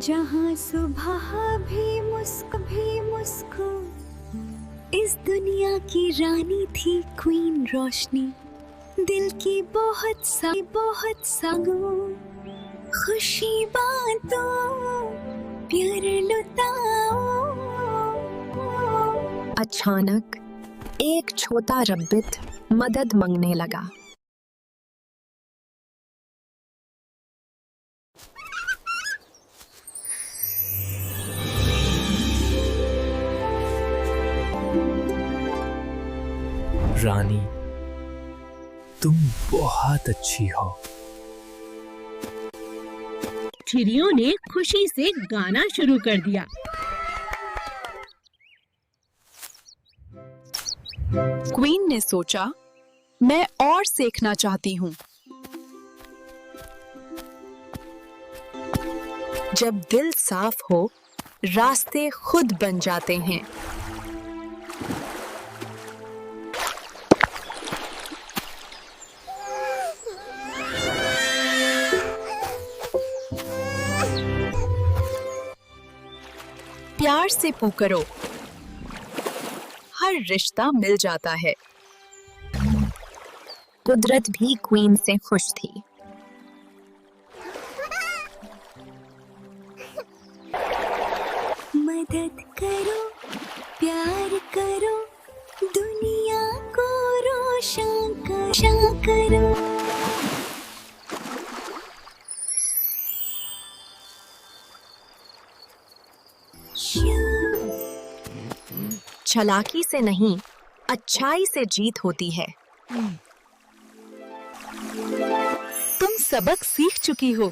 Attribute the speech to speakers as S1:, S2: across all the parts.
S1: जहाँ सुबह भी मुस्क इस दुनिया की रानी थी क्वीन रोशनी। दिल की बहुत सांगो खुशी बातों प्यार लुटाओ।
S2: अचानक एक छोटा रब्बित मदद मांगने लगा।
S3: रानी, तुम बहुत अच्छी हो।
S4: चिड़ियों ने खुशी से गाना शुरू कर दिया।
S5: क्वीन ने सोचा, मैं और सीखना चाहती हूँ। जब दिल साफ हो, रास्ते खुद बन जाते हैं। प्यार से पुकारो, हर रिश्ता मिल जाता है।
S2: कुदरत भी क्वीन से खुश थी।
S1: मदद करो, प्यार करो, दुनिया को रोशन करो।
S2: चालाकी से नहीं, अच्छाई से जीत होती है।
S5: तुम सबक सीख चुकी हो।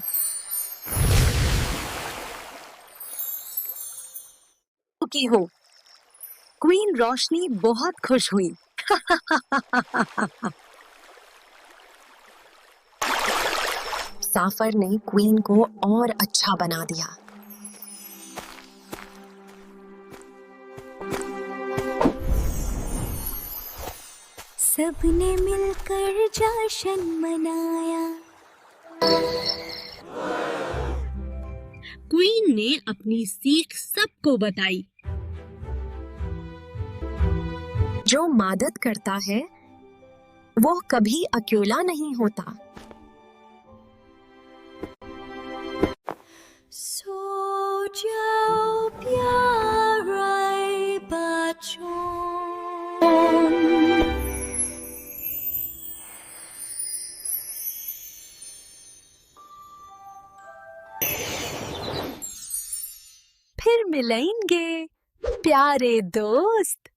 S2: क्वीन रोशनी बहुत खुश हुई। साफर ने क्वीन को और अच्छा बना दिया।
S1: सबने मिलकर जश्न मनाया।
S4: क्वीन ने अपनी सीख सबको बताई।
S2: जो मदद करता है, वो कभी अकेला नहीं होता।
S1: सो जाओ प्यारे बच्चों।
S5: फिर मिलेंगे प्यारे दोस्त।